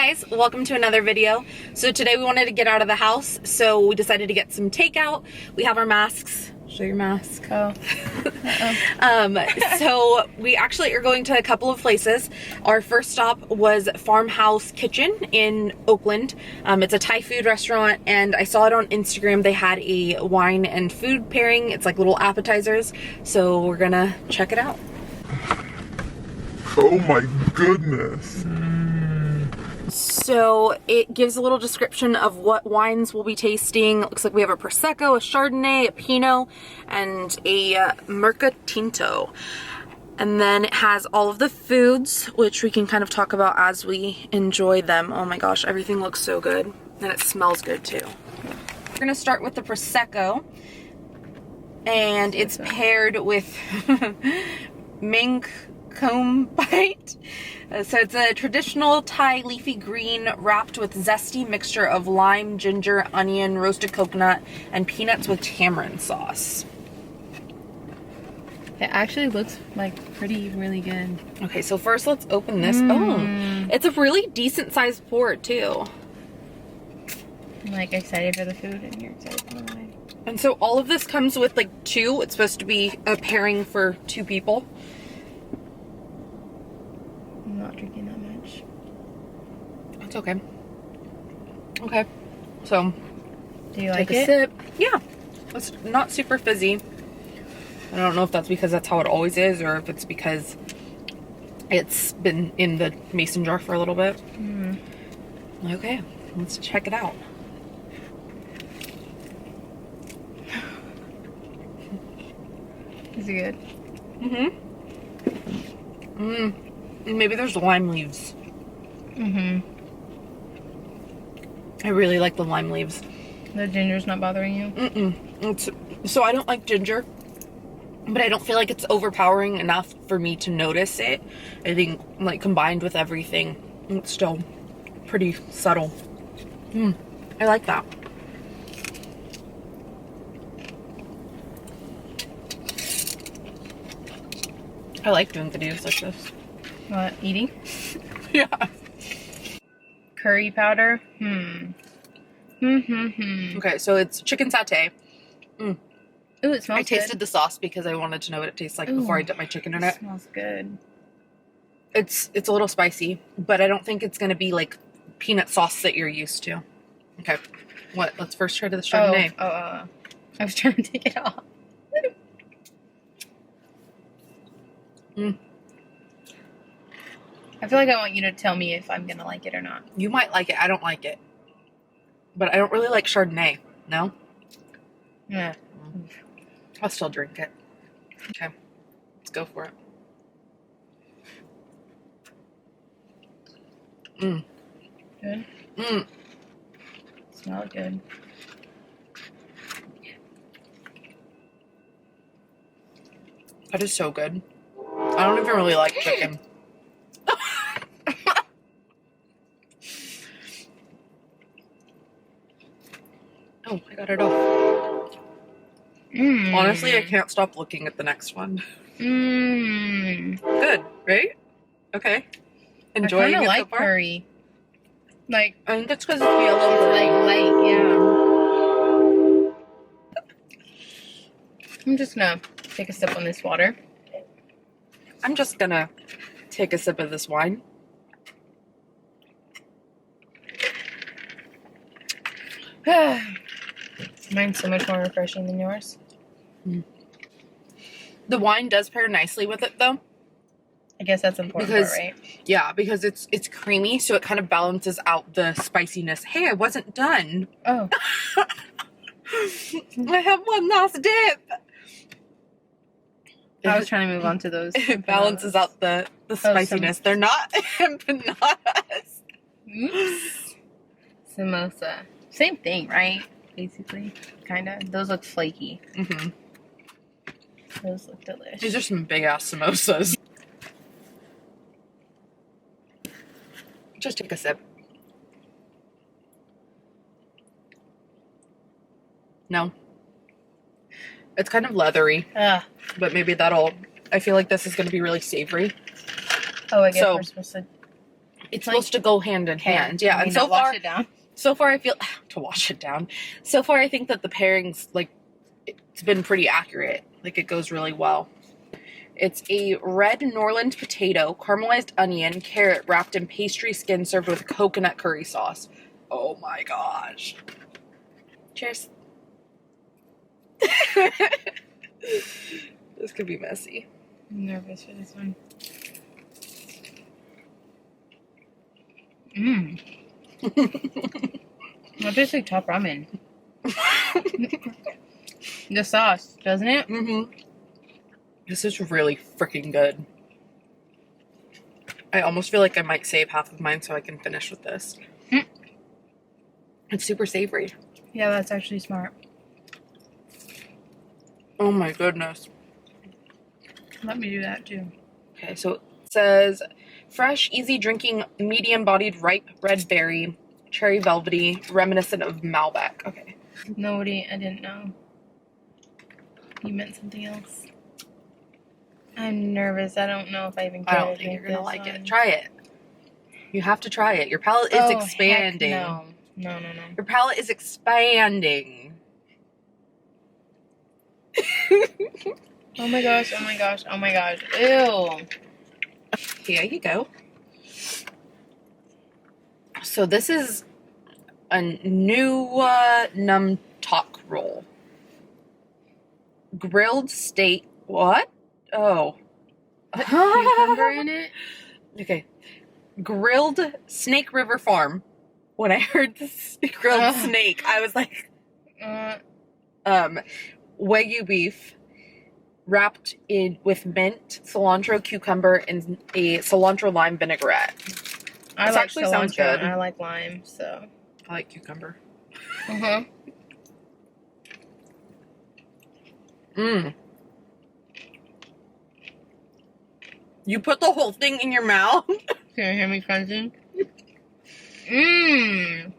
guys, welcome to another video. So today we wanted to get out of the house, so we decided to get some takeout. We have our masks. Show your mask. Oh. So we actually are going to a couple of places. Our first stop was Farmhouse Kitchen in Oakland. It's a Thai food restaurant, and I saw it on Instagram. They had a wine and food pairing. It's like little appetizers. So we're gonna check it out. Oh my goodness. So it gives a little description of what wines we'll be tasting. Looks like we have a Prosecco, a Chardonnay, a Pinot, and a Mercatinto. And then it has all of the foods, which we can kind of talk about as we enjoy them. Oh my gosh, everything looks so good. And it smells good too. We're gonna start with the Prosecco. And it's paired with mink comb bite. So it's a traditional Thai leafy green wrapped with zesty mixture of lime, ginger, onion, roasted coconut, and peanuts with tamarind sauce. It actually looks like really good. Okay, so first let's open this. Oh, it's a really decent sized pour too. I'm like excited for the food and you're excited for the wine. And so all of this comes with like two. It's supposed to be a pairing for two people. I'm not drinking that much. It's okay. Okay. So, do you like take a it? sip. Yeah. It's not super fizzy. I don't know if that's because that's how it always is or if it's because it's been in the mason jar for a little bit. Okay, let's check it out. Is it good? Maybe there's lime leaves. I really like the lime leaves. The ginger's not bothering you? So I don't like ginger, but I don't feel like it's overpowering enough for me to notice it. I think like combined with everything, it's still pretty subtle. I like that. I like doing videos like this. What, eating? Yeah. Curry powder? Okay, so it's chicken satay. Ooh, it smells I tasted the sauce because I wanted to know what it tastes like before I dip my chicken in it. It smells good. It's a little spicy, but I don't think it's gonna be like peanut sauce that you're used to. Okay, what? Let's first try to the Chardonnay. I was trying to take it off. I feel like I want you to tell me if I'm gonna like it or not. You might like it. I don't like it, but I don't really like Chardonnay. No. Yeah. I'll still drink it. Okay, let's go for it. Good? Smells good. That is so good. I don't even really like chicken. Oh, I got it off. Honestly, I can't stop looking at the next one. Good, right? Okay. Enjoying I it like so far? curry. Like, I think it's because it's yellow. like light, yeah. I'm just gonna take a sip on this water. I'm just gonna take a sip of this wine. Mine's so much more refreshing than yours. The wine does pair nicely with it, though. I guess that's important, right? Yeah, because it's creamy, so it kind of balances out the spiciness. Hey, I wasn't done. Oh. I have one last dip. I was trying to move on to those. It balances out the spiciness. They're not empanadas. Oops. Samosa. Same thing, right? Basically. Kind of. Those look flaky. Those look delicious. These are some big ass samosas. Just take a sip. No. It's kind of leathery, but maybe that'll... I feel like this is going to be really savory. Oh, I guess So- we're supposed to it's supposed to go hand in hand. Yeah, and so wash far, it down. so far I feel to wash it down. So far, I think that the pairings, like, it's been pretty accurate. Like, it goes really well. It's a red Norland potato, caramelized onion, carrot wrapped in pastry skin, served with coconut curry sauce. Oh my gosh! Cheers. This could be messy. I'm nervous for this one. Mmm. That tastes like top ramen. The sauce, doesn't it? Mm-hmm. This is really freaking good. I almost feel like I might save half of mine so I can finish with this. It's super savory. Yeah, that's actually smart. Oh my goodness. Let me do that too. Okay, so it says fresh, easy drinking, medium bodied, ripe red berry, cherry velvety, reminiscent of Malbec. Okay. Nobody, I didn't know. You meant something else. I'm nervous. I don't know if I even care. I don't think you're gonna like it. Try it. You have to try it. Your palate is expanding. Heck no. No. Your palate is expanding. Oh my gosh. Ew. Here you go. So this is a new num tok roll. Grilled steak. What? Oh. Cucumber in it? Okay. Grilled Snake River Farm. When I heard this grilled snake, I was like, Wagyu beef wrapped in with mint, cilantro, cucumber, and a cilantro lime vinaigrette. I This like actually cilantro sounds good. and I like lime, so. I like cucumber. Uh-huh. Mmm. You put the whole thing in your mouth? Can you hear me crunching? Mmm.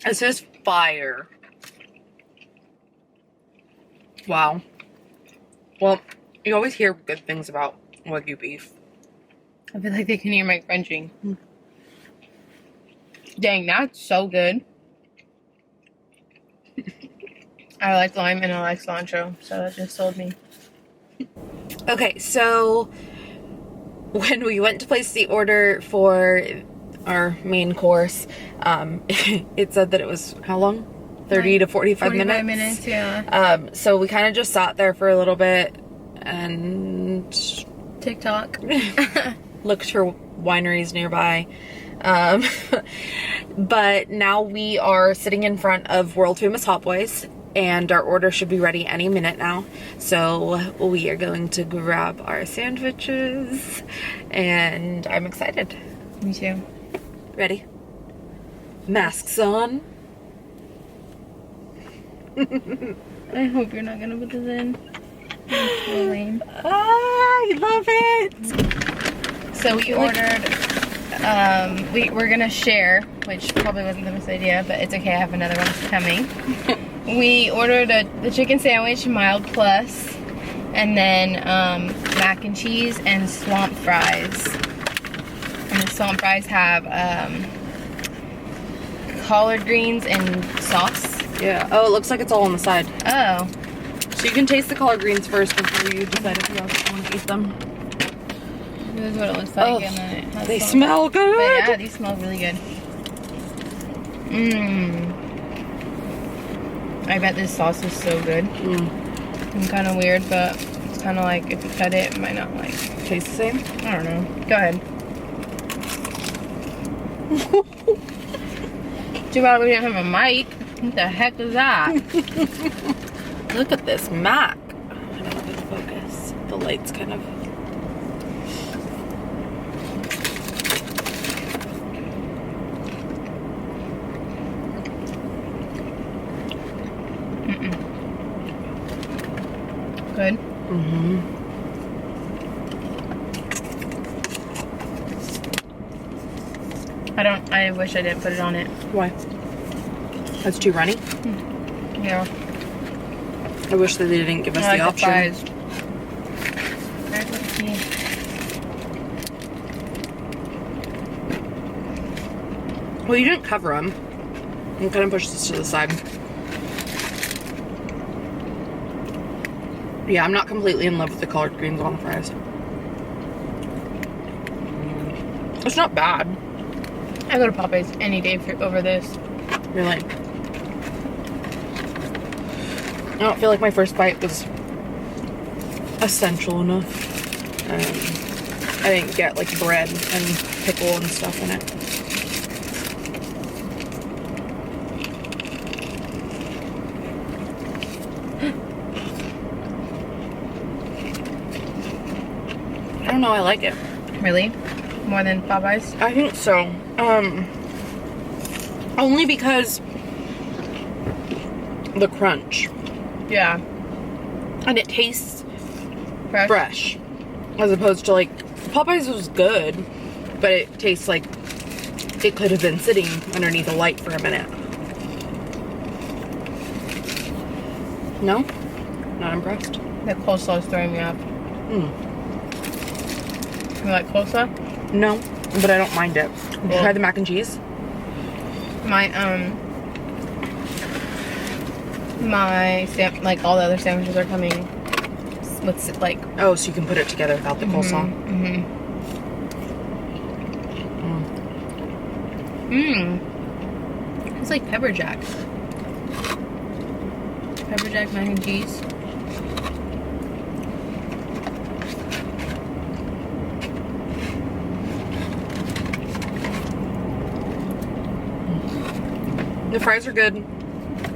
This is fire. Wow. Well, you always hear good things about Wagyu beef. I feel like they can hear my crunching. Dang, that's so good. I like lime and I like cilantro, so it just sold me. Okay, so when we went to place the order for our main course, it said that it was how long? 30 to 45 minutes. 45 minutes, yeah. So we kind of just sat there for a little bit and TikTok. looked for wineries nearby. But now we are sitting in front of world famous HOTBOYS, and our order should be ready any minute now. So we are going to grab our sandwiches, and I'm excited. Me too. Ready? Masks on. I hope you're not gonna put this in. That's so lame. I love it. So we ordered, we're gonna share, which probably wasn't the best idea, but it's okay, I have another one coming. We ordered the chicken sandwich, mild plus, and then mac and cheese and swamp fries. And the swamp fries have collard greens and sauce. Yeah. Oh, it looks like it's all on the side. Oh. So you can taste the collard greens first before you decide if you also want to eat them. This is what it looks like. Oh, and then it has they sauce. smell good. But yeah, these smell really good. Mmm. I bet this sauce is so good. It's kind of weird, but it's kind of like if you cut it, it might not like Taste the same? I don't know. Go ahead. Too bad we didn't have a mic. What the heck is that? Look at this Mac. I don't know if it's focus. The light's kind of. Good. I wish I didn't put it on it. Why? That's too runny? Yeah. I wish that they didn't give us I the like option. fries. Alright, let's see. Well, you didn't cover them. I'm gonna push this to the side. Yeah, I'm not completely in love with the collard greens on fries. It's not bad. I go to Popeyes any day over this. Really. I don't feel like my first bite was essential enough. I didn't get like bread and pickle and stuff in it. I don't know, I like it. Really? More than Popeyes? I think so. Only because the crunch. Yeah. And it tastes Fresh? fresh. As opposed to like, Popeyes was good, but it tastes like it could have been sitting underneath a light for a minute. No? Not impressed? The coleslaw is throwing me off. You like coleslaw? No, but I don't mind it. Did you try the mac and cheese? Like all the other sandwiches are coming with like. Oh, so you can put it together without the coleslaw. It's like pepper jack. Pepper jack mac and cheese. The fries are good.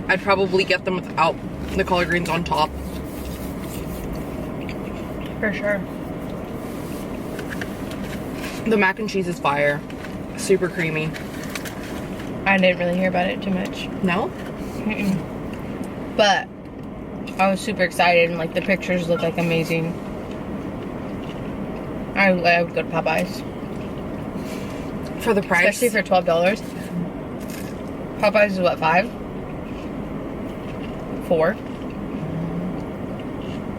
I'd probably get them without the collard greens on top. For sure. The mac and cheese is fire. Super creamy. I didn't really hear about it too much. No? But I was super excited and like the pictures look like amazing. I would go to Popeyes. For the price? Especially for $12. Popeyes is what, 5? 4?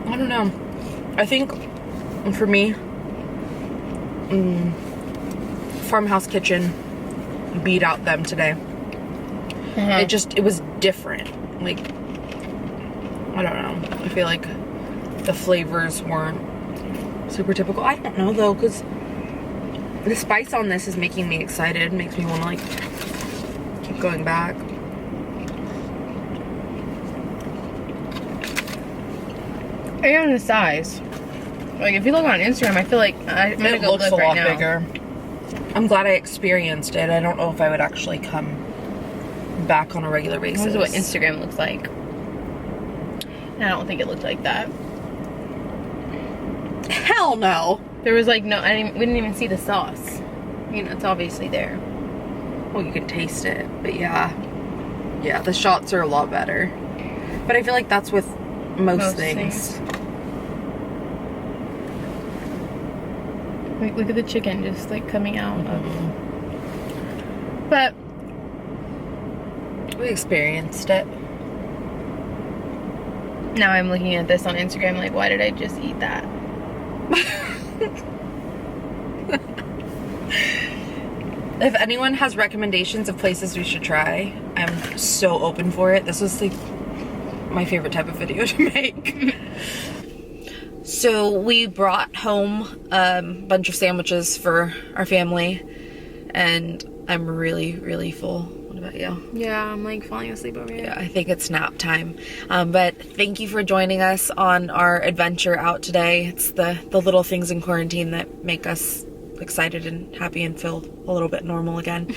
I don't know. I think for me, Farmhouse Kitchen beat out them today. It was different. Like, I don't know. I feel like the flavors weren't super typical. I don't know though, because the spice on this is making me excited. Makes me want to like keep going back. And the size. Like if you look on Instagram, I feel like I'm gonna It go looks live a right lot now. bigger. I'm glad I experienced it. I don't know if I would actually come back on a regular basis. This is what Instagram looks like. And I don't think it looked like that. Hell no. There was like no, we didn't even see the sauce. You know, it's obviously there. Well, you could taste it, but yeah, the shots are a lot better. But I feel like that's with most things. Like, look at the chicken just like coming out of. But we experienced it. now I'm looking at this on Instagram like, why did I just eat that? If anyone has recommendations of places we should try, I'm so open for it. This was like my favorite type of video to make. So we brought home a bunch of sandwiches for our family, and I'm really, really full. What about you? Yeah, I'm like falling asleep over here. Yeah, I think it's nap time. But thank you for joining us on our adventure out today. It's the little things in quarantine that make us excited and happy and feel a little bit normal again.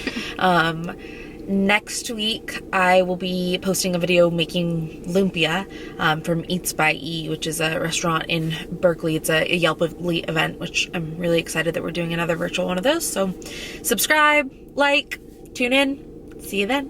Next week, I will be posting a video making lumpia from Eats by E, which is a restaurant in Berkeley. It's a Yelp Elite event, which I'm really excited that we're doing another virtual one of those. So subscribe, like, tune in. See you then.